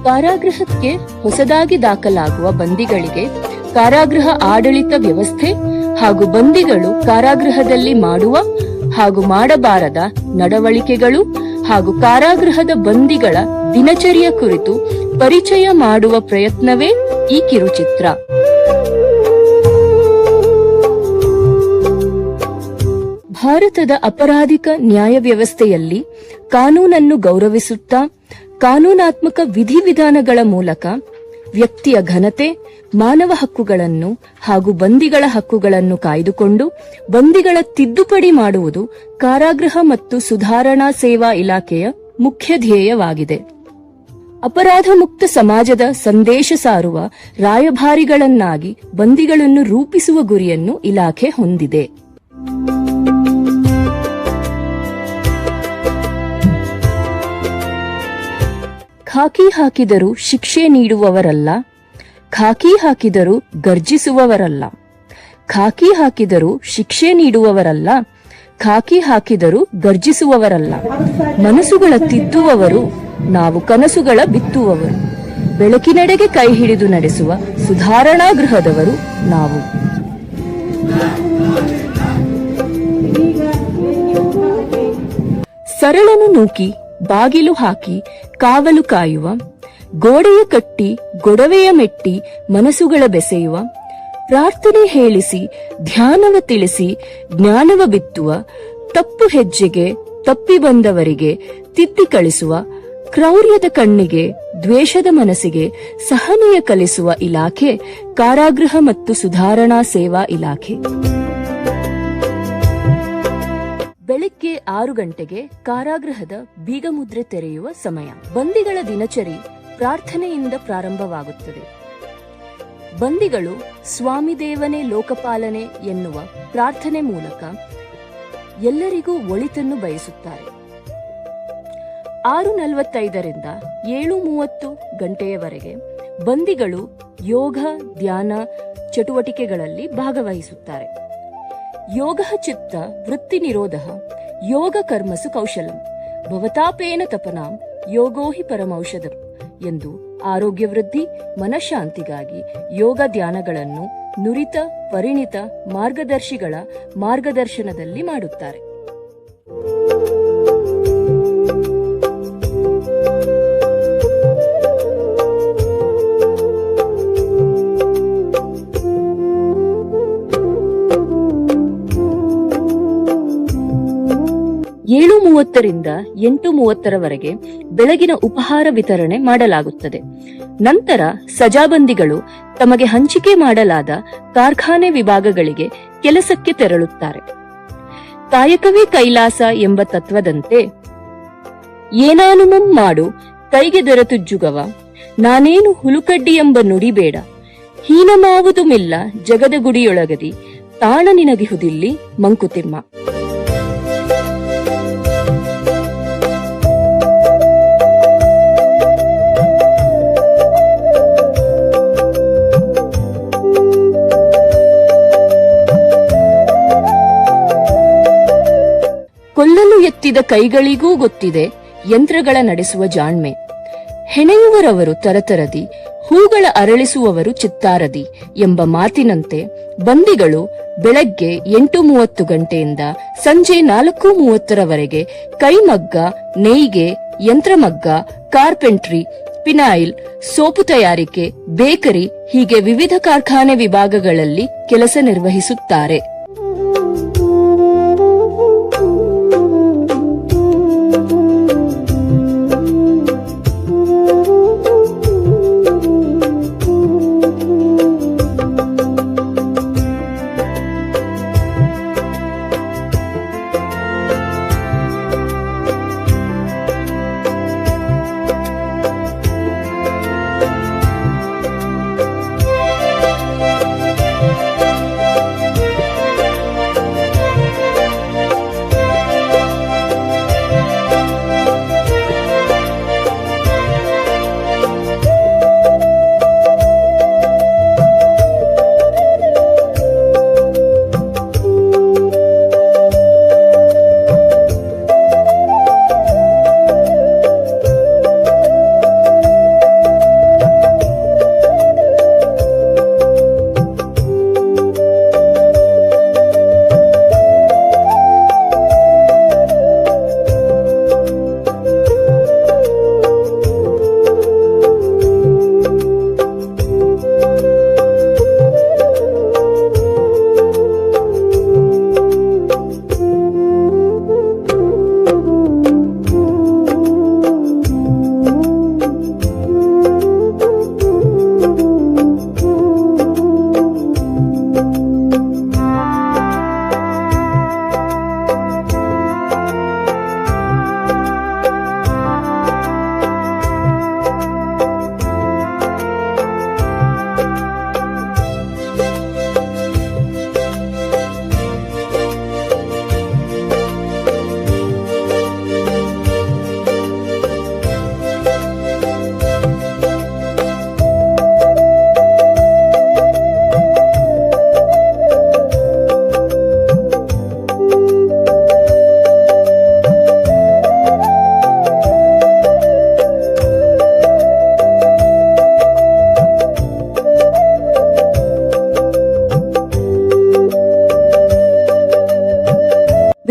ಕಾರಾಗೃಹಕ್ಕೆ ಹೊಸದಾಗಿ ದಾಖಲಾಗುವ ಬಂದಿಗಳಿಗೆ ಕಾರಾಗೃಹ ಆಡಳಿತ ವ್ಯವಸ್ಥೆ ಹಾಗೂ ಬಂದಿಗಳು ಕಾರಾಗೃಹದಲ್ಲಿ ಮಾಡುವ ಹಾಗೂ ಮಾಡಬಾರದ ನಡವಳಿಕೆಗಳು ಹಾಗೂ ಕಾರಾಗೃಹದ ಬಂದಿಗಳ ದಿನಚರಿಯ ಕುರಿತು ಪರಿಚಯ ಮಾಡುವ ಪ್ರಯತ್ನವೇ ಈ ಕಿರುಚಿತ್ರ. ಭಾರತದ ಅಪರಾಧಿಕ ನ್ಯಾಯ ವ್ಯವಸ್ಥೆಯಲ್ಲಿ ಕಾನೂನನ್ನು ಗೌರವಿಸುತ್ತಾ ಕಾನೂನಾತ್ಮಕ ವಿಧಿವಿಧಾನಗಳ ಮೂಲಕ ವ್ಯಕ್ತಿಯ ಘನತೆ, ಮಾನವ ಹಕ್ಕುಗಳನ್ನು ಹಾಗೂ ಬಂದಿಗಳ ಹಕ್ಕುಗಳನ್ನು ಕಾಯ್ದುಕೊಂಡು ಬಂದಿಗಳ ತಿದ್ದುಪಡಿ ಮಾಡುವುದು ಕಾರಾಗೃಹ ಮತ್ತು ಸುಧಾರಣಾ ಸೇವಾ ಇಲಾಖೆಯ ಮುಖ್ಯ ಧ್ಯೇಯವಾಗಿದೆ. ಅಪರಾಧ ಮುಕ್ತ ಸಮಾಜದ ಸಂದೇಶ ಸಾರುವ ರಾಯಭಾರಿಗಳನ್ನಾಗಿ ಬಂದಿಗಳನ್ನು ರೂಪಿಸುವ ಗುರಿಯನ್ನು ಇಲಾಖೆ ಹೊಂದಿದೆ. ಖಾಕಿ ಹಾಕಿದರೂ ಶಿಕ್ಷೆ ನೀಡುವವರಲ್ಲ, ಖಾಕಿ ಹಾಕಿದರೂ ಗರ್ಜಿಸುವವರಲ್ಲ. ಖಾಕಿ ಹಾಕಿದರೂ ಶಿಕ್ಷೆ ನೀಡುವವರಲ್ಲ, ಖಾಕಿ ಹಾಕಿದರೂ ಗರ್ಜಿಸುವವರಲ್ಲ. ಮನಸ್ಸುಗಳ ತಿದ್ದುವವರು, ನಾವು ಕನಸುಗಳ ಬಿತ್ತುವವರು. ಬೆಳಕಿನೆಡೆಗೆ ಕೈ ಹಿಡಿದು ನಡೆಸುವ ಸುಧಾರಣಾ ಗೃಹದವರು ನಾವು. ಸರಳನು ನೂಕಿ ಬಾಗಿಲು ಹಾಕಿ ಕಾವಲು ಕಾಯುವ, ಗೋಡೆಯ ಕಟ್ಟಿ ಗೊಡವೆಯ ಮೆಟ್ಟಿ ಮನಸ್ಸುಗಳ ಬೆಸೆಯುವ, ಪ್ರಾರ್ಥನೆ ಹೇಳಿಸಿ ಧ್ಯಾನವ ತಿಳಿಸಿ ಜ್ಞಾನವ ಬಿತ್ತುವ, ತಪ್ಪು ಹೆಜ್ಜೆಗೆ ತಪ್ಪಿ ಬಂದವರಿಗೆ ತಿದ್ದಿ ಕಳಿಸುವ, ಕ್ರೌರ್ಯದ ಕಣ್ಣಿಗೆ ದ್ವೇಷದ ಮನಸ್ಸಿಗೆ ಸಹನೆಯ ಕಲಿಸುವ ಇಲಾಖೆ ಕಾರಾಗೃಹ ಮತ್ತು ಸುಧಾರಣಾ ಸೇವಾ ಇಲಾಖೆ. ಬೆಳಿಗ್ಗೆ 6 ಗಂಟೆಗೆ ಕಾರಾಗೃಹದ ಬೀಗಮುದ್ರೆ ತೆರೆಯುವ ಸಮಯ. ಬಂದಿಗಳ ದಿನಚರಿ ಪ್ರಾರ್ಥನೆಯಿಂದ ಪ್ರಾರಂಭವಾಗುತ್ತದೆ. ಬಂದಿಗಳು ಸ್ವಾಮಿ ದೇವನೇ ಲೋಕಪಾಲನೆ ಎನ್ನುವ ಪ್ರಾರ್ಥನೆ ಮೂಲಕ ಎಲ್ಲರಿಗೂ ಒಳಿತನ್ನು ಬಯಸುತ್ತಾರೆ. 6:45ರಿಂದ 7:30 ಗಂಟೆಯವರೆಗೆ ಬಂದಿಗಳು ಯೋಗ ಧ್ಯಾನ ಚಟುವಟಿಕೆಗಳಲ್ಲಿ ಭಾಗವಹಿಸುತ್ತಾರೆ. ಯೋಗ ಚಿತ್ತ ವೃತ್ತಿ ನಿರೋಧ ಯೋಗ ಕರ್ಮಸು ಕೌಶಲಂ ಭವತಾಪೇನ ತಪನಾಂ ಯೋಗೋ ಹಿ ಪರಮೌಷಧಂ ಎಂದು ಆರೋಗ್ಯ ವೃದ್ಧಿ ಮನಃಶಾಂತಿಗಾಗಿ ಯೋಗ ಧ್ಯಾನಗಳನ್ನು ನುರಿತ ಪರಿಣಿತ ಮಾರ್ಗದರ್ಶಿಗಳ ಮಾರ್ಗದರ್ಶನದಲ್ಲಿ ಮಾಡುತ್ತಾರೆ. ಏಳು 7:30ರಿಂದ 8:30ರವರೆಗೆ ಬೆಳಗಿನ ಉಪಹಾರ ವಿತರಣೆ ಮಾಡಲಾಗುತ್ತದೆ. ನಂತರ ಸಜಾಬಂದಿಗಳು ತಮಗೆ ಹಂಚಿಕೆ ಮಾಡಲಾದ ಕಾರ್ಖಾನೆ ವಿಭಾಗಗಳಿಗೆ ಕೆಲಸಕ್ಕೆ ತೆರಳುತ್ತಾರೆ. ಕಾಯಕವೇ ಕೈಲಾಸ ಎಂಬ ತತ್ವದಂತೆ ಏನಾನುಮಂ ಮಾಡು ಕೈಗೆ ದೊರೆತುಜ್ಜುಗವ, ನಾನೇನು ಹುಲುಕಡ್ಡಿ ಎಂಬ ನುಡಿಬೇಡ, ಹೀನಮಾವುದುಮಿಲ್ಲ ಜಗದ ಗುಡಿಯೊಳಗದಿ, ತಾಣ ನಿನಗಿಹುದಿಲ್ಲಿ ಮಂಕುತಿಮ್ಮ. ಕೊಲ್ಲಲು ಎತ್ತಿದ ಕೈಗಳಿಗೂ ಗೊತ್ತಿದೆ ಯಂತ್ರಗಳ ನಡೆಸುವ ಜಾಣ್ಮೆ. ಹೆಣೆಯುವರವರು ತರತರದಿ, ಹೂಗಳ ಅರಳಿಸುವವರು ಚಿತ್ತಾರದಿ ಎಂಬ ಮಾತಿನಂತೆ ಬಂದಿಗಳು ಬೆಳಗ್ಗೆ 8:30 ಗಂಟೆಯಿಂದ ಸಂಜೆ 4:30ರವರೆಗೆ ಕೈಮಗ್ಗ, ನೇಯ್ಗೆ, ಯಂತ್ರಮಗ್ಗ, ಕಾರ್ಪೆಂಟ್ರಿ, ಪಿನಾಯಿಲ್, ಸೋಪು ತಯಾರಿಕೆ, ಬೇಕರಿ ಹೀಗೆ ವಿವಿಧ ಕಾರ್ಖಾನೆ ವಿಭಾಗಗಳಲ್ಲಿ ಕೆಲಸ ನಿರ್ವಹಿಸುತ್ತಾರೆ.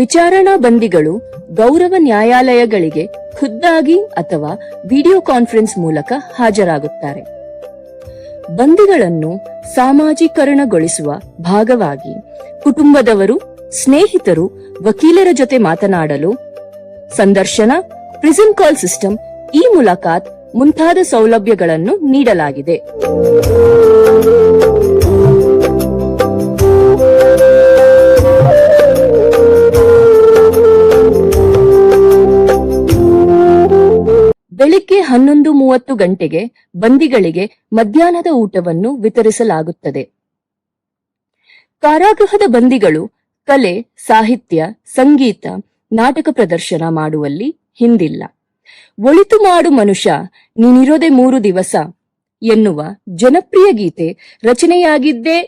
ವಿಚಾರಣಾ ಬಂದಿಗಳು ಗೌರವ ನ್ಯಾಯಾಲಯಗಳಿಗೆ ಖುದ್ದಾಗಿ ಅಥವಾ ವಿಡಿಯೋ ಕಾನ್ಫರೆನ್ಸ್ ಮೂಲಕ ಹಾಜರಾಗುತ್ತಾರೆ. ಬಂದಿಗಳನ್ನು ಸಾಮಾಜೀಕರಣಗೊಳಿಸುವ ಭಾಗವಾಗಿ ಕುಟುಂಬದವರು, ಸ್ನೇಹಿತರು, ವಕೀಲರ ಜೊತೆ ಮಾತನಾಡಲು ಸಂದರ್ಶನ, ಪ್ರಿಸನ್ ಕಾಲ್ ಸಿಸ್ಟಮ್, ಈ ಮುಲಾಕಾತ್ ಮುಂತಾದ ಸೌಲಭ್ಯಗಳನ್ನು ನೀಡಲಾಗಿದೆ. ಬೆಳಿಗ್ಗೆ 11:30 ಗಂಟೆಗೆ ಬಂದಿಗಳಿಗೆ ಮಧ್ಯಾಹ್ನದ ಊಟವನ್ನು ವಿತರಿಸಲಾಗುತ್ತದೆ. ಕಾರಾಗೃಹದ ಬಂದಿಗಳು ಕಲೆ, ಸಾಹಿತ್ಯ, ಸಂಗೀತ, ನಾಟಕ ಪ್ರದರ್ಶನ ಮಾಡುವಲ್ಲಿ ಹಿಂದಿಲ್ಲ. ಒಳಿತು ಮಾಡು ಮನುಷ್ಯ ನೀನಿರೋದೆ 3 ದಿವಸ ಎನ್ನುವ ಜನಪ್ರಿಯ ಗೀತೆ ರಚನೆಯಾಗಿದ್ದೇ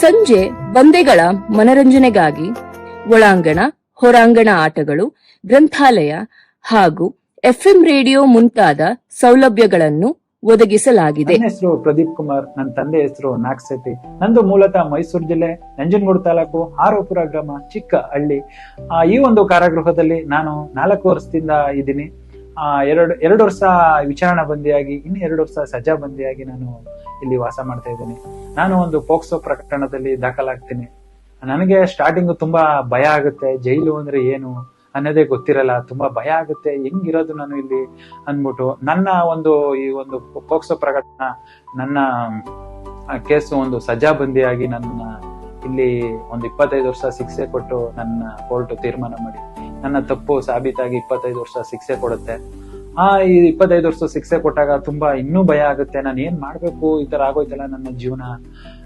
ಸಂಜೆ ಬಂದೆಗಳ ಮನರಂಜನೆಗಾಗಿ ಒಳಾಂಗಣ, ಹೊರಾಂಗಣ ಆಟಗಳು, ಗ್ರಂಥಾಲಯ ಹಾಗೂ FM ರೇಡಿಯೋ ಮುಂತಾದ ಸೌಲಭ್ಯಗಳನ್ನು ಒದಗಿಸಲಾಗಿದೆ. ನನ್ನ ಹೆಸರು ಪ್ರದೀಪ್ ಕುಮಾರ್, ನನ್ನ ತಂದೆ ಹೆಸರು ನಾಗಶೆಟ್ಟಿ. ನಂದು ಮೂಲತಃ ಮೈಸೂರು ಜಿಲ್ಲೆ ನಂಜನಗೂಡು ತಾಲೂಕು ಆರೋಪುರ ಗ್ರಾಮ, ಚಿಕ್ಕ ಹಳ್ಳಿ. ಈ ಒಂದು ಕಾರಾಗೃಹದಲ್ಲಿ ನಾನು 4 ವರ್ಷದಿಂದ ಇದ್ದೀನಿ. ಎರಡು ವರ್ಷ ವಿಚಾರಣಾ ಬಂದಿಯಾಗಿ, ಇನ್ನು 2 ವರ್ಷ ಸಜಾ ಬಂದಿಯಾಗಿ ನಾನು ಇಲ್ಲಿ ವಾಸ ಮಾಡ್ತಾ ಇದ್ದೀನಿ. ನಾನು ಒಂದು ಪೋಕ್ಸೋ ಪ್ರಕರಣದಲ್ಲಿ ದಾಖಲಾಗ್ತೀನಿ. ನನಗೆ ಸ್ಟಾರ್ಟಿಂಗ್ ತುಂಬಾ ಭಯ ಆಗುತ್ತೆ. ಜೈಲು ಅಂದ್ರೆ ಏನು ಅನ್ನೋದೇ ಗೊತ್ತಿರಲ್ಲ, ತುಂಬಾ ಭಯ ಆಗುತ್ತೆ, ಹೆಂಗಿರೋದು ನಾನು ಇಲ್ಲಿ ಅಂದ್ಬಿಟ್ಟು. ನನ್ನ ಈ ಒಂದು ಪೋಕ್ಸೋ ಪ್ರಕರಣ, ನನ್ನ ಕೇಸು ಒಂದು ಸಜಾ ಬಂದಿಯಾಗಿ ನನ್ನ ಇಲ್ಲಿ ಒಂದು 25 ವರ್ಷ ಶಿಕ್ಷೆ ಕೊಟ್ಟು ನನ್ನ ಕೋರ್ಟ್ ತೀರ್ಮಾನ ಮಾಡಿ ನನ್ನ ತಪ್ಪು ಸಾಬೀತಾಗಿ 25 ವರ್ಷ ಶಿಕ್ಷೆ ಕೊಡುತ್ತೆ. ಈ 25 ವರ್ಷ ಶಿಕ್ಷೆ ಕೊಟ್ಟಾಗ ತುಂಬಾ ಇನ್ನೂ ಭಯ ಆಗುತ್ತೆ. ನಾನು ಏನ್ ಮಾಡ್ಬೇಕು, ಈ ತರ ಆಗೋಯ್ತಲ್ಲ ನನ್ನ ಜೀವನ,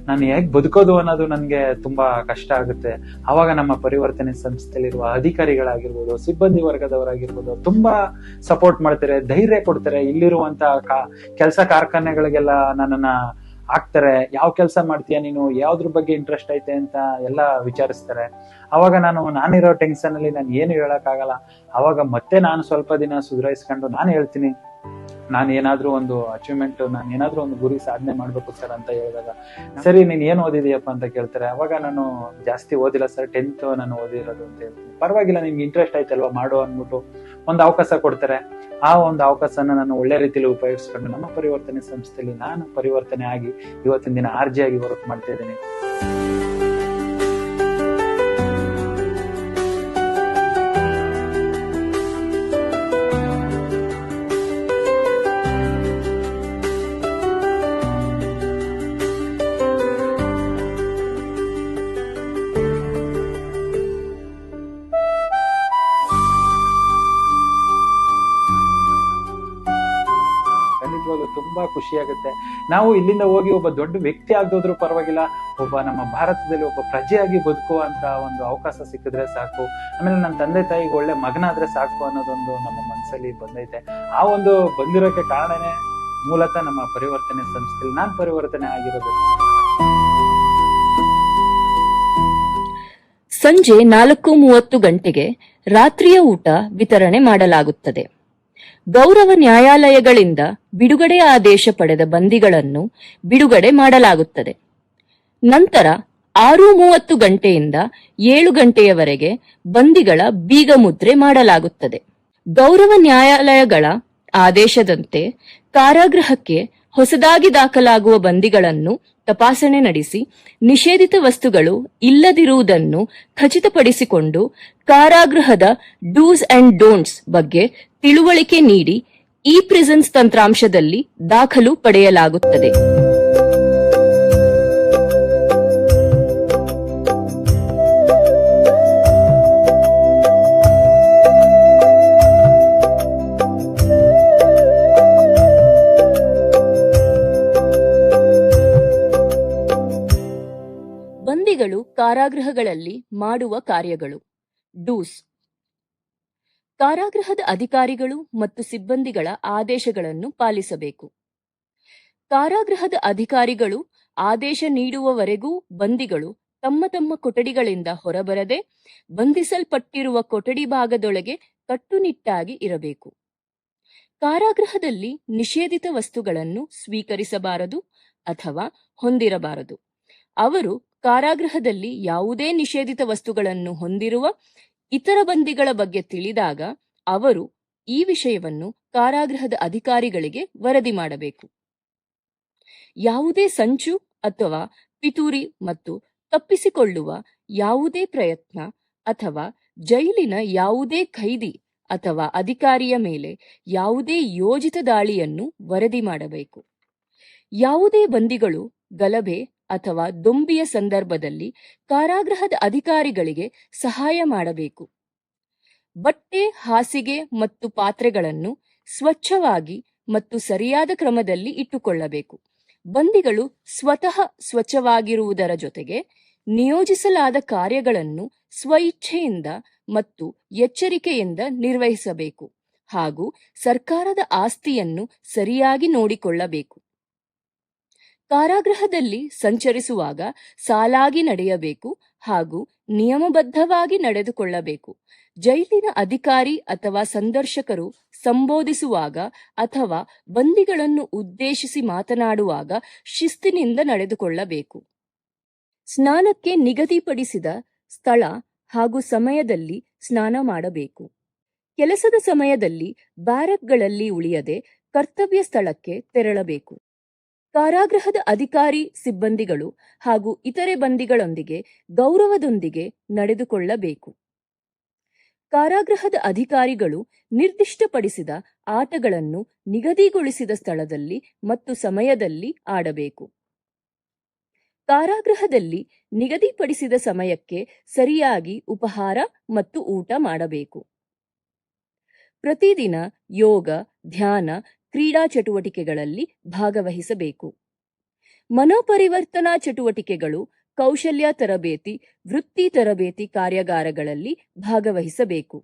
ನಾನು ಹೇಗ್ ಬದುಕೋದು ಅನ್ನೋದು ನನ್ಗೆ ತುಂಬಾ ಕಷ್ಟ ಆಗುತ್ತೆ. ಅವಾಗ ನಮ್ಮ ಪರಿವರ್ತನೆ ಸಂಸ್ಥೆಯಲ್ಲಿರುವ ಅಧಿಕಾರಿಗಳಾಗಿರ್ಬೋದು, ಸಿಬ್ಬಂದಿ ವರ್ಗದವರಾಗಿರ್ಬೋದು ತುಂಬಾ ಸಪೋರ್ಟ್ ಮಾಡ್ತಾರೆ, ಧೈರ್ಯ ಕೊಡ್ತಾರೆ. ಇಲ್ಲಿರುವಂತ ಕೆಲಸ ಕಾರ್ಖಾನೆಗಳಿಗೆಲ್ಲ ನನ್ನನ್ನ ಹಾಕ್ತಾರೆ. ಯಾವ ಕೆಲಸ ಮಾಡ್ತೀಯ ನೀನು, ಯಾವ್ದ್ರ ಬಗ್ಗೆ ಇಂಟ್ರೆಸ್ಟ್ ಐತೆ ಅಂತ ಎಲ್ಲ ವಿಚಾರಿಸ್ತಾರೆ. ಅವಾಗ ನಾನಿರೋ ಟೆನ್ಷನ್ ಅಲ್ಲಿ ನಾನು ಏನು ಹೇಳಕ್ಕಾಗಲ್ಲ. ಅವಾಗ ಮತ್ತೆ ನಾನು ಸ್ವಲ್ಪ ದಿನ ಸುಧಾರಿಸ್ಕೊಂಡು ನಾನು ಹೇಳ್ತೀನಿ, ನಾನು ಏನಾದ್ರೂ ಒಂದು ಅಚೀವ್ಮೆಂಟ್, ನಾನು ಏನಾದ್ರೂ ಒಂದು ಗುರಿ ಸಾಧನೆ ಮಾಡ್ಬೇಕು ಸರ್ ಅಂತ ಹೇಳಿದಾಗ, ಸರಿ ನೀನ್ ಏನ್ ಓದಿದೀಯಪ್ಪ ಅಂತ ಕೇಳ್ತಾರೆ. ಅವಾಗ ನಾನು ಜಾಸ್ತಿ ಓದಿಲ್ಲ ಸರ್, 10th ನಾನು ಓದಿರೋದು ಅಂತ ಹೇಳ್ತೀನಿ. ಪರವಾಗಿಲ್ಲ, ನಿಮ್ಗೆ ಇಂಟ್ರೆಸ್ಟ್ ಆಯ್ತಲ್ವಾ ಮಾಡು ಅಂದ್ಬಿಟ್ಟು ಒಂದು ಅವಕಾಶ ಕೊಡ್ತಾರೆ. ಆ ಒಂದು ಅವಕಾಶನ ನಾನು ಒಳ್ಳೆ ರೀತಿಯಲ್ಲಿ ಉಪಯೋಗಿಸ್ಕೊಂಡು ನಮ್ಮ ಪರಿವರ್ತನೆ ಸಂಸ್ಥೆಯಲ್ಲಿ ನಾನು ಪರಿವರ್ತನೆ ಆಗಿ ಇವತ್ತಿನ ದಿನ RJ ಆಗಿ ವರ್ಕ್ ಮಾಡ್ತಾ ಇದ್ದೇನೆ. ತುಂಬಾ ಖುಷಿ ಆಗುತ್ತೆ. ನಾವು ಇಲ್ಲಿಂದ ಹೋಗಿ ಒಬ್ಬ ದೊಡ್ಡ ವ್ಯಕ್ತಿ ಆಗದೋದ್ರೂ ಪರವಾಗಿಲ್ಲ, ಒಬ್ಬ ನಮ್ಮ ಭಾರತದಲ್ಲಿ ಒಬ್ಬ ಪ್ರಜೆಯಾಗಿ ಬದುಕುವಂತ ಒಂದು ಅವಕಾಶ ಸಿಕ್ಕಿದ್ರೆ ಸಾಕು, ಆಮೇಲೆ ನನ್ನ ತಂದೆ ತಾಯಿಗೆ ಒಳ್ಳೆ ಮಗನಾದ್ರೆ ಸಾಕು ಅನ್ನೋದೊಂದು ನಮ್ಮ ಮನಸ್ಸಲ್ಲಿ ಬಂದೈತೆ. ಆ ಒಂದು ಬಂದಿರೋಕೆ ಕಾರಣನೇ ಮೂಲತಃ ನಮ್ಮ ಪರಿವರ್ತನೆ ಸಂಸ್ಥೆಯಲ್ಲಿ ನಾನು ಪರಿವರ್ತನೆ ಆಗಿರೋದು. ಸಂಜೆ 4:30 ಗಂಟೆಗೆ ರಾತ್ರಿಯ ಊಟ ವಿತರಣೆ ಮಾಡಲಾಗುತ್ತದೆ. ಗೌರವ ನ್ಯಾಯಾಲಯಗಳಿಂದ ಬಿಡುಗಡೆ ಆದೇಶ ಪಡೆದ ಬಂದಿಗಳನ್ನು ಬಿಡುಗಡೆ ಮಾಡಲಾಗುತ್ತದೆ. ನಂತರ 6:30 ಗಂಟೆಯಿಂದ 7 ಗಂಟೆಯವರೆಗೆ ಬಂದಿಗಳ ಬೀಗ ಮುದ್ರೆ ಮಾಡಲಾಗುತ್ತದೆ. ಗೌರವ ನ್ಯಾಯಾಲಯಗಳ ಆದೇಶದಂತೆ ಕಾರಾಗೃಹಕ್ಕೆ ಹೊಸದಾಗಿ ದಾಖಲಾಗುವ ಬಂದಿಗಳನ್ನು ತಪಾಸಣೆ ನಡೆಸಿ ನಿಷೇಧಿತ ವಸ್ತುಗಳು ಇಲ್ಲದಿರುವುದನ್ನು ಖಚಿತಪಡಿಸಿಕೊಂಡು ಕಾರಾಗೃಹದ ಡೂಸ್ ಅಂಡ್ ಡೋಂಟ್ಸ್ ಬಗ್ಗೆ ತಿಳುವಳಿಕೆ ನೀಡಿ ಈ ಪ್ರಿಸನ್ಸ್ ತಂತ್ರಾಂಶದಲ್ಲಿ ದಾಖಲು ಪಡೆಯಲಾಗುತ್ತದೆ. ಬಂದಿಗಳು ಕಾರಾಗೃಹಗಳಲ್ಲಿ ಮಾಡುವ ಕಾರ್ಯಗಳು. ಡೂಸ್: ಕಾರಾಗೃಹದ ಅಧಿಕಾರಿಗಳು ಮತ್ತು ಸಿಬ್ಬಂದಿಗಳ ಆದೇಶಗಳನ್ನು ಪಾಲಿಸಬೇಕು. ಕಾರಾಗೃಹದ ಅಧಿಕಾರಿಗಳು ಆದೇಶ ನೀಡುವವರೆಗೂ ಬಂದಿಗಳು ತಮ್ಮ ತಮ್ಮ ಕೊಠಡಿಗಳಿಂದ ಹೊರಬರದೆ ಬಂಧಿಸಲ್ಪಟ್ಟಿರುವ ಕೊಠಡಿ ಭಾಗದೊಳಗೆ ಕಟ್ಟುನಿಟ್ಟಾಗಿ ಇರಬೇಕು. ಕಾರಾಗೃಹದಲ್ಲಿ ನಿಷೇಧಿತ ವಸ್ತುಗಳನ್ನು ಸ್ವೀಕರಿಸಬಾರದು ಅಥವಾ ಹೊಂದಿರಬಾರದು. ಅವರು ಕಾರಾಗೃಹದಲ್ಲಿ ಯಾವುದೇ ನಿಷೇಧಿತ ವಸ್ತುಗಳನ್ನು ಹೊಂದಿರುವ ಇತರ ಬಂದಿಗಳ ಬಗ್ಗೆ ತಿಳಿದಾಗ ಅವರು ಈ ವಿಷಯವನ್ನು ಕಾರಾಗೃಹದ ಅಧಿಕಾರಿಗಳಿಗೆ ವರದಿ ಮಾಡಬೇಕು. ಯಾವುದೇ ಸಂಚು ಅಥವಾ ಪಿತೂರಿ ಮತ್ತು ತಪ್ಪಿಸಿಕೊಳ್ಳುವ ಯಾವುದೇ ಪ್ರಯತ್ನ ಅಥವಾ ಜೈಲಿನ ಯಾವುದೇ ಖೈದಿ ಅಥವಾ ಅಧಿಕಾರಿಯ ಮೇಲೆ ಯಾವುದೇ ಯೋಜಿತ ದಾಳಿಯನ್ನು ವರದಿ ಮಾಡಬೇಕು. ಯಾವುದೇ ಬಂದಿಗಳು ಗಲಭೆ ಅಥವಾ ದೊಂಬಿಯ ಸಂದರ್ಭದಲ್ಲಿ ಕಾರಾಗೃಹದ ಅಧಿಕಾರಿಗಳಿಗೆ ಸಹಾಯ ಮಾಡಬೇಕು. ಬಟ್ಟೆ, ಹಾಸಿಗೆ ಮತ್ತು ಪಾತ್ರೆಗಳನ್ನು ಸ್ವಚ್ಛವಾಗಿ ಮತ್ತು ಸರಿಯಾದ ಕ್ರಮದಲ್ಲಿ ಇಟ್ಟುಕೊಳ್ಳಬೇಕು. ಬಂದಿಗಳು ಸ್ವತಃ ಸ್ವಚ್ಛವಾಗಿರುವುದರ ಜೊತೆಗೆ ನಿಯೋಜಿಸಲಾದ ಕಾರ್ಯಗಳನ್ನು ಸ್ವಇಚ್ಛೆಯಿಂದ ಮತ್ತು ಎಚ್ಚರಿಕೆಯಿಂದ ನಿರ್ವಹಿಸಬೇಕು ಹಾಗೂ ಸರ್ಕಾರದ ಆಸ್ತಿಯನ್ನು ಸರಿಯಾಗಿ ನೋಡಿಕೊಳ್ಳಬೇಕು. ಕಾರಾಗೃಹದಲ್ಲಿ ಸಂಚರಿಸುವಾಗ ಸಾಲಾಗಿ ನಡೆಯಬೇಕು ಹಾಗೂ ನಿಯಮಬದ್ಧವಾಗಿ ನಡೆದುಕೊಳ್ಳಬೇಕು. ಜೈಲಿನ ಅಧಿಕಾರಿ ಅಥವಾ ಸಂದರ್ಶಕರು ಸಂಬೋಧಿಸುವಾಗ ಅಥವಾ ಬಂದಿಗಳನ್ನು ಉದ್ದೇಶಿಸಿ ಮಾತನಾಡುವಾಗ ಶಿಸ್ತಿನಿಂದ ನಡೆದುಕೊಳ್ಳಬೇಕು. ಸ್ನಾನಕ್ಕೆ ನಿಗದಿಪಡಿಸಿದ ಸ್ಥಳ ಹಾಗೂ ಸಮಯದಲ್ಲಿ ಸ್ನಾನ ಮಾಡಬೇಕು. ಕೆಲಸದ ಸಮಯದಲ್ಲಿ ಬ್ಯಾರಕ್ಗಳಲ್ಲಿ ಉಳಿಯದೆ ಕರ್ತವ್ಯ ಸ್ಥಳಕ್ಕೆ ತೆರಳಬೇಕು. ಕಾರಾಗೃಹದ ಅಧಿಕಾರಿ, ಸಿಬ್ಬಂದಿಗಳು ಹಾಗೂ ಇತರೆ ಬಂದಿಗಳೊಂದಿಗೆ ಗೌರವದೊಂದಿಗೆ ನಡೆದುಕೊಳ್ಳಬೇಕು. ಕಾರಾಗೃಹದ ಅಧಿಕಾರಿಗಳು ನಿರ್ದಿಷ್ಟಪಡಿಸಿದ ಆಟಗಳನ್ನು ನಿಗದಿಗೊಳಿಸಿದ ಸ್ಥಳದಲ್ಲಿ ಮತ್ತು ಸಮಯದಲ್ಲಿ ಆಡಬೇಕು. ಕಾರಾಗೃಹದಲ್ಲಿ ನಿಗದಿಪಡಿಸಿದ ಸಮಯಕ್ಕೆ ಸರಿಯಾಗಿ ಉಪಹಾರ ಮತ್ತು ಊಟ ಮಾಡಬೇಕು. ಪ್ರತಿದಿನ ಯೋಗ, ಧ್ಯಾನ, ಕ್ರೀಡಾ ಚಟುವಟಿಕೆಗಳಲ್ಲಿ ಭಾಗವಹಿಸಬೇಕು. ಮನೋಪರಿವರ್ತನಾ ಚಟುವಟಿಕೆಗಳು, ಕೌಶಲ್ಯ ತರಬೇತಿ, ವೃತ್ತಿ ತರಬೇತಿ ಕಾರ್ಯಾಗಾರಗಳಲ್ಲಿ ಭಾಗವಹಿಸಬೇಕು.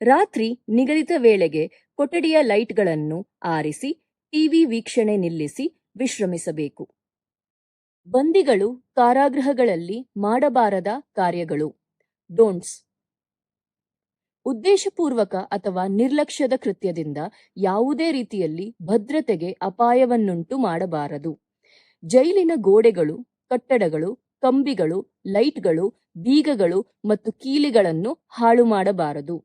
ರಾತ್ರಿ ನಿಗದಿತ ವೇಳೆಗೆ ಕೊಠಡಿಯ ಲೈಟ್ಗಳನ್ನು ಆರಿಸಿ ಟಿವಿ ವೀಕ್ಷಣೆ ನಿಲ್ಲಿಸಿ ವಿಶ್ರಮಿಸಬೇಕು. ಬಂದಿಗಳು ಕಾರಾಗೃಹಗಳಲ್ಲಿ ಮಾಡಬಾರದ ಕಾರ್ಯಗಳು. ಡೋಂಟ್ಸ್: ಉದ್ದೇಶಪೂರ್ವಕ ಅಥವಾ ನಿರ್ಲಕ್ಷ್ಯದ ಕೃತ್ಯದಿಂದ ಯಾವುದೇ ರೀತಿಯಲ್ಲಿ ಭದ್ರತೆಗೆ ಅಪಾಯವನ್ನುಂಟು ಮಾಡಬಾರದು. ಜೈಲಿನ ಗೋಡೆಗಳು, ಕಟ್ಟಡಗಳು, ಕಂಬಿಗಳು, ಲೈಟ್ಗಳು, ಬೀಗಗಳು ಮತ್ತು ಕೀಲಿಗಳನ್ನು ಹಾಳು ಮಾಡಬಾರದು.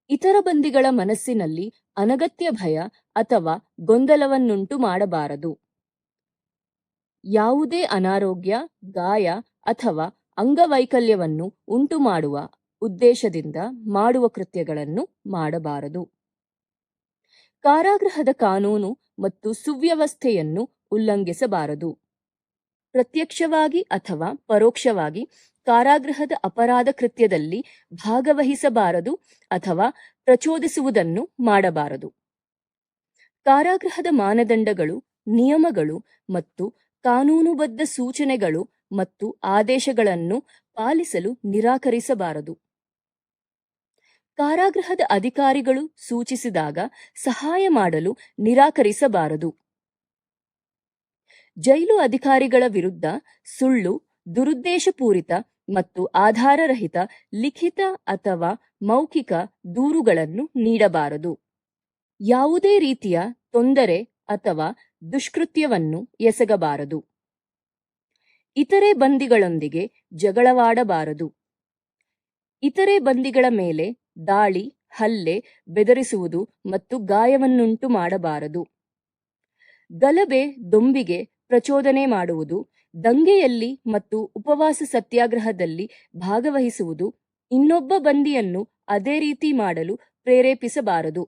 ಇತರ ಬಂದಿಗಳ ಮನಸ್ಸಿನಲ್ಲಿ ಅನಗತ್ಯ ಭಯ ಅಥವಾ ಗೊಂದಲವನ್ನುಂಟು ಮಾಡಬಾರದು. ಯಾವುದೇ ಅನಾರೋಗ್ಯ, ಗಾಯ ಅಥವಾ ಅಂಗವೈಕಲ್ಯವನ್ನು ಉಂಟುಮಾಡುವ ಉದ್ದೇಶದಿಂದ ಮಾಡುವ ಕೃತ್ಯಗಳನ್ನು ಮಾಡಬಾರದು. ಕಾರಾಗೃಹದ ಕಾನೂನು ಮತ್ತು ಸುವ್ಯವಸ್ಥೆಯನ್ನು ಉಲ್ಲಂಘಿಸಬಾರದು. ಪ್ರತ್ಯಕ್ಷವಾಗಿ ಅಥವಾ ಪರೋಕ್ಷವಾಗಿ ಕಾರಾಗೃಹದ ಅಪರಾಧ ಕೃತ್ಯದಲ್ಲಿ ಭಾಗವಹಿಸಬಾರದು ಅಥವಾ ಪ್ರಚೋದಿಸುವುದನ್ನು ಮಾಡಬಾರದು. ಕಾರಾಗೃಹದ ಮಾನದಂಡಗಳು, ನಿಯಮಗಳು ಮತ್ತು ಕಾನೂನುಬದ್ಧ ಸೂಚನೆಗಳು ಮತ್ತು ಆದೇಶಗಳನ್ನು ಪಾಲಿಸಲು ನಿರಾಕರಿಸಬಾರದು. ಕಾರಾಗೃಹದ ಅಧಿಕಾರಿಗಳು ಸೂಚಿಸಿದಾಗ ಸಹಾಯ ಮಾಡಲು ನಿರಾಕರಿಸಬಾರದು. ಜೈಲು ಅಧಿಕಾರಿಗಳ ವಿರುದ್ಧ ಸುಳ್ಳು, ದುರುದ್ದೇಶಪೂರಿತ ಮತ್ತು ಆಧಾರರಹಿತ ಲಿಖಿತ ಅಥವಾ ಮೌಖಿಕ ದೂರುಗಳನ್ನು ನೀಡಬಾರದು. ಯಾವುದೇ ರೀತಿಯ ತೊಂದರೆ ಅಥವಾ ದುಷ್ಕೃತ್ಯವನ್ನು ಎಸಗಬಾರದು. ಇತರೆ ಬಂದಿಗಳೊಂದಿಗೆ ಜಗಳವಾಡಬಾರದು. ಇತರೆ ಬಂದಿಗಳ ಮೇಲೆ ದಾಳಿ, ಹಲ್ಲೆ, ಬೆದರಿಸುವುದು ಮತ್ತು ಗಾಯವನ್ನುಂಟು ಮಾಡಬಾರದು. ಗಲಭೆ, ದೊಂಬಿಗೆ ಪ್ರಚೋದನೆ ಮಾಡುವುದು, ದಂಗೆಯಲ್ಲಿ ಮತ್ತು ಉಪವಾಸ ಸತ್ಯಾಗ್ರಹದಲ್ಲಿ ಭಾಗವಹಿಸುವುದು, ಇನ್ನೊಬ್ಬ ಬಂದಿಯನ್ನು ಅದೇ ರೀತಿ ಮಾಡಲು ಪ್ರೇರೇಪಿಸಬಾರದು.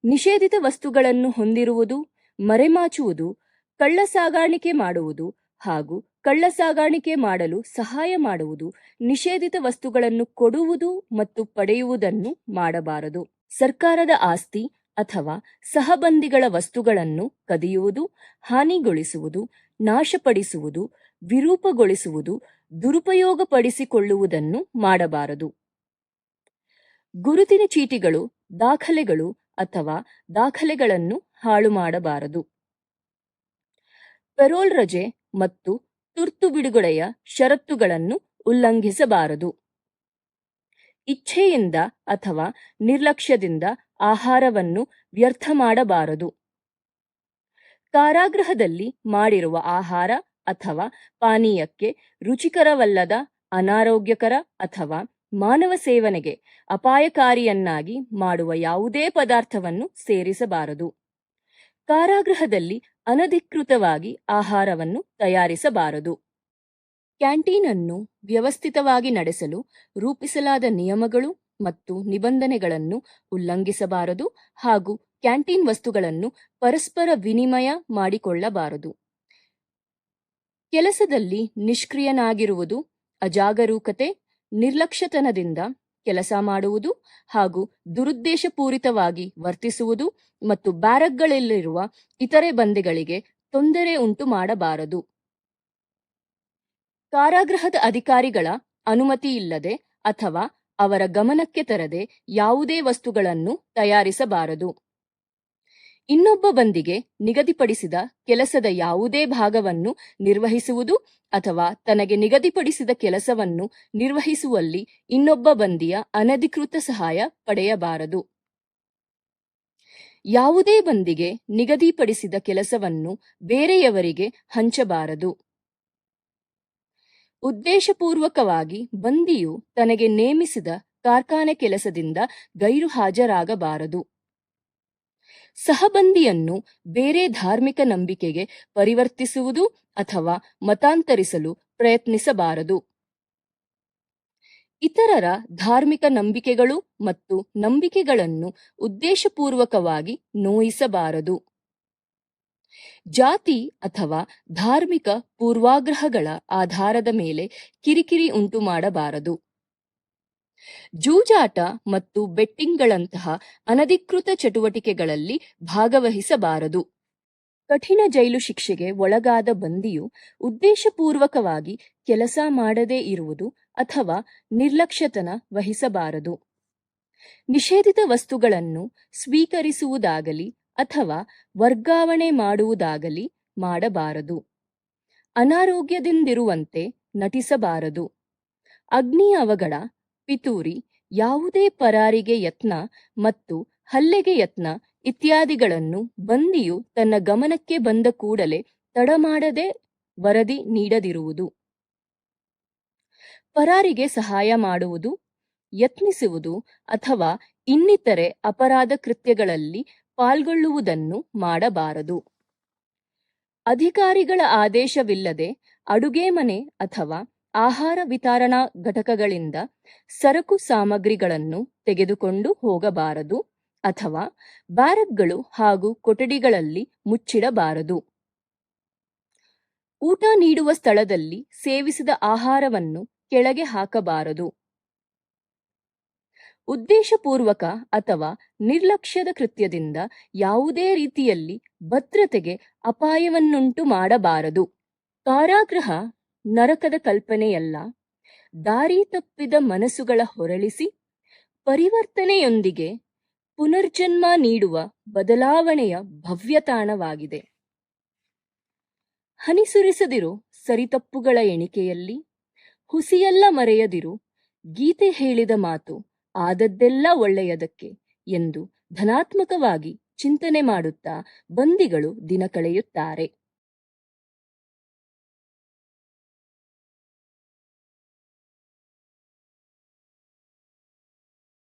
ನಿಷೇಧಿತ ವಸ್ತುಗಳನ್ನು ಹೊಂದಿರುವುದು, ಮರೆಮಾಚುವುದು, ಕಳ್ಳಸಾಗಾಣಿಕೆ ಮಾಡುವುದು ಹಾಗೂ ಕಳ್ಳಸಾಗಾಣಿಕೆ ಮಾಡಲು ಸಹಾಯ ಮಾಡುವುದು, ನಿಷೇಧಿತ ವಸ್ತುಗಳನ್ನು ಕೊಡುವುದು ಮತ್ತು ಪಡೆಯುವುದನ್ನು ಮಾಡಬಾರದು. ಸರ್ಕಾರದ ಆಸ್ತಿ ಅಥವಾ ಸಹಬಂದಿಗಳ ವಸ್ತುಗಳನ್ನು ಕದಿಯುವುದು, ಹಾನಿಗೊಳಿಸುವುದು, ನಾಶಪಡಿಸುವುದು, ವಿರೂಪಗೊಳಿಸುವುದು, ದುರುಪಯೋಗಪಡಿಸಿಕೊಳ್ಳುವುದನ್ನು ಮಾಡಬಾರದು. ಗುರುತಿನ ಚೀಟಿಗಳು, ದಾಖಲೆಗಳು ಅಥವಾ ದಾಖಲೆಗಳನ್ನು ಹಾಳು ಮಾಡಬಾರದು. ಪೆರೋಲ್ ರಜೆ ಮತ್ತು ತುರ್ತು ಬಿಡುಗಡೆಯ ಷರತ್ತುಗಳನ್ನು ಉಲ್ಲಂಘಿಸಬಾರದು. ಇಚ್ಛೆಯಿಂದ ಅಥವಾ ನಿರ್ಲಕ್ಷ್ಯದಿಂದ ಆಹಾರವನ್ನು ವ್ಯರ್ಥ ಮಾಡಬಾರದು. ಕಾರಾಗೃಹದಲ್ಲಿ ಮಾಡಿರುವ ಆಹಾರ ಅಥವಾ ಪಾನೀಯಕ್ಕೆ ರುಚಿಕರವಲ್ಲದ, ಅನಾರೋಗ್ಯಕರ ಅಥವಾ ಮಾನವ ಸೇವನೆಗೆ ಅಪಾಯಕಾರಿಯನ್ನಾಗಿ ಮಾಡುವ ಯಾವುದೇ ಪದಾರ್ಥವನ್ನು ಸೇರಿಸಬಾರದು. ಕಾರಾಗೃಹದಲ್ಲಿ ಅನಧಿಕೃತವಾಗಿ ಆಹಾರವನ್ನು ತಯಾರಿಸಬಾರದು. ಕ್ಯಾಂಟೀನ್ ಅನ್ನು ವ್ಯವಸ್ಥಿತವಾಗಿ ನಡೆಸಲು ರೂಪಿಸಲಾದ ನಿಯಮಗಳು ಮತ್ತು ನಿಬಂಧನೆಗಳನ್ನು ಉಲ್ಲಂಘಿಸಬಾರದು ಹಾಗೂ ಕ್ಯಾಂಟೀನ್ ವಸ್ತುಗಳನ್ನು ಪರಸ್ಪರ ವಿನಿಮಯ ಮಾಡಿಕೊಳ್ಳಬಾರದು. ಕೆಲಸದಲ್ಲಿ ನಿಷ್ಕ್ರಿಯನಾಗಿರುವುದು, ಅಜಾಗರೂಕತೆ, ನಿರ್ಲಕ್ಷ್ಯತನದಿಂದ ಕೆಲಸ ಮಾಡುವುದು ಹಾಗೂ ದುರುದ್ದೇಶಪೂರಿತವಾಗಿ ವರ್ತಿಸುವುದು ಮತ್ತು ಬ್ಯಾರಕ್ಗಳಲ್ಲಿರುವ ಇತರೆ ಬಂದಿಗಳಿಗೆ ತೊಂದರೆ ಉಂಟು ಮಾಡಬಾರದು. ಕಾರಾಗೃಹದ ಅಧಿಕಾರಿಗಳ ಅನುಮತಿಯಿಲ್ಲದೆ ಅಥವಾ ಅವರ ಗಮನಕ್ಕೆ ತರದೆ ಯಾವುದೇ ವಸ್ತುಗಳನ್ನು ತಯಾರಿಸಬಾರದು. ಇನ್ನೊಬ್ಬ ಬಂದಿಗೆ ನಿಗದಿಪಡಿಸಿದ ಕೆಲಸದ ಯಾವುದೇ ಭಾಗವನ್ನು ನಿರ್ವಹಿಸುವುದು ಅಥವಾ ತನಗೆ ನಿಗದಿಪಡಿಸಿದ ಕೆಲಸವನ್ನು ನಿರ್ವಹಿಸುವಲ್ಲಿ ಇನ್ನೊಬ್ಬ ಬಂದಿಯ ಅನಧಿಕೃತ ಸಹಾಯ ಪಡೆಯಬಾರದು. ಯಾವುದೇ ಬಂದಿಗೆ ನಿಗದಿಪಡಿಸಿದ ಕೆಲಸವನ್ನು ಬೇರೆಯವರಿಗೆ ಹಂಚಬಾರದು. ಉದ್ದೇಶಪೂರ್ವಕವಾಗಿ ಬಂದಿಯು ತನಗೆ ನೇಮಿಸಿದ ಕಾರ್ಖಾನೆ ಕೆಲಸದಿಂದ ಗೈರು ಹಾಜರಾಗಬಾರದು. ಸಹಬಂದಿಯನ್ನು ಬೇರೆ ಧಾರ್ಮಿಕ ನಂಬಿಕೆಗೆ ಪರಿವರ್ತಿಸುವುದು ಅಥವಾ ಮತಾಂತರಿಸಲು ಪ್ರಯತ್ನಿಸಬಾರದು. ಇತರರ ಧಾರ್ಮಿಕ ನಂಬಿಕೆಗಳು ಮತ್ತು ನಂಬಿಕೆಗಳನ್ನು ಉದ್ದೇಶಪೂರ್ವಕವಾಗಿ ನೋಯಿಸಬಾರದು. ಜಾತಿ ಅಥವಾ ಧಾರ್ಮಿಕ ಪೂರ್ವಾಗ್ರಹಗಳ ಆಧಾರದ ಮೇಲೆ ಕಿರಿಕಿರಿ ಉಂಟು ಮಾಡಬಾರದು. ಜೂಜಾಟ ಮತ್ತು ಬೆಟ್ಟಿಂಗ್ಗಳಂತಹ ಅನಧಿಕೃತ ಚಟುವಟಿಕೆಗಳಲ್ಲಿ ಭಾಗವಹಿಸಬಾರದು. ಕಠಿಣ ಜೈಲು ಶಿಕ್ಷೆಗೆ ಒಳಗಾದ ಬಂದಿಯು ಉದ್ದೇಶಪೂರ್ವಕವಾಗಿ ಕೆಲಸ ಮಾಡದೇ ಇರುವುದು ಅಥವಾ ನಿರ್ಲಕ್ಷ್ಯತನ ವಹಿಸಬಾರದು. ನಿಷೇಧಿತ ವಸ್ತುಗಳನ್ನು ಸ್ವೀಕರಿಸುವುದಾಗಲಿ ಅಥವಾ ವರ್ಗಾವಣೆ ಮಾಡುವುದಾಗಲಿ ಮಾಡಬಾರದು. ಅನಾರೋಗ್ಯದಿಂದಿರುವಂತೆ ನಟಿಸಬಾರದು. ಅಗ್ನಿ ಅವಘಡ, ಪಿತೂರಿ, ಯಾವುದೇ ಪರಾರಿಗೆ ಯತ್ನ ಮತ್ತು ಹಲ್ಲೆಗೆ ಯತ್ನ ಇತ್ಯಾದಿಗಳನ್ನು ಬಂದಿಯು ತನ್ನ ಗಮನಕ್ಕೆ ಬಂದ ಕೂಡಲೇ ತಡಮಾಡದೆ ವರದಿ ನೀಡದಿರುವುದು. ಪರಾರಿಗೆ ಸಹಾಯ ಮಾಡುವುದು, ಯತ್ನಿಸುವುದು ಅಥವಾ ಇನ್ನಿತರೆ ಅಪರಾಧ ಕೃತ್ಯಗಳಲ್ಲಿ ಪಾಲ್ಗೊಳ್ಳುವುದನ್ನು ಮಾಡಬಾರದು. ಅಧಿಕಾರಿಗಳ ಆದೇಶವಿಲ್ಲದೆ ಅಡುಗೆ ಮನೆ ಅಥವಾ ಆಹಾರ ವಿತರಣಾ ಘಟಕಗಳಿಂದ ಸರಕು ಸಾಮಗ್ರಿಗಳನ್ನು ತೆಗೆದುಕೊಂಡು ಹೋಗಬಾರದು ಅಥವಾ ಬ್ಯಾರಕ್ಗಳು ಹಾಗೂ ಕೊಠಡಿಗಳಲ್ಲಿ ಮುಚ್ಚಿಡಬಾರದು. ಊಟ ನೀಡುವ ಸ್ಥಳದಲ್ಲಿ ಸೇವಿಸಿದ ಆಹಾರವನ್ನು ಕೆಳಗೆ ಹಾಕಬಾರದು. ಉದ್ದೇಶಪೂರ್ವಕ ಅಥವಾ ನಿರ್ಲಕ್ಷ್ಯದ ಕೃತ್ಯದಿಂದ ಯಾವುದೇ ರೀತಿಯಲ್ಲಿ ಭದ್ರತೆಗೆ ಅಪಾಯವನ್ನುಂಟು ಮಾಡಬಾರದು. ಕಾರಾಗೃಹ ನರಕದ ಕಲ್ಪನೆಯಲ್ಲ, ದಾರಿ ತಪ್ಪಿದ ಮನಸ್ಸುಗಳ ಹೊರಳಿಸಿ ಪರಿವರ್ತನೆಯೊಂದಿಗೆ ಪುನರ್ಜನ್ಮ ನೀಡುವ ಬದಲಾವಣೆಯ ಭವ್ಯತಾಣವಾಗಿದೆ. ಹನಿ ಸುರಿಸದಿರು ಸರಿತಪ್ಪುಗಳ ಎಣಿಕೆಯಲ್ಲಿ, ಹುಸಿಯೆಲ್ಲ ಮರೆಯದಿರು ಗೀತೆ ಹೇಳಿದ ಮಾತು ಆದದ್ದೆಲ್ಲ ಒಳ್ಳೆಯದಕ್ಕೆ ಎಂದು ಧನಾತ್ಮಕವಾಗಿ ಚಿಂತನೆ ಮಾಡುತ್ತಾ ಬಂದಿಗಳು ದಿನ ಕಳೆಯುತ್ತಾರೆ.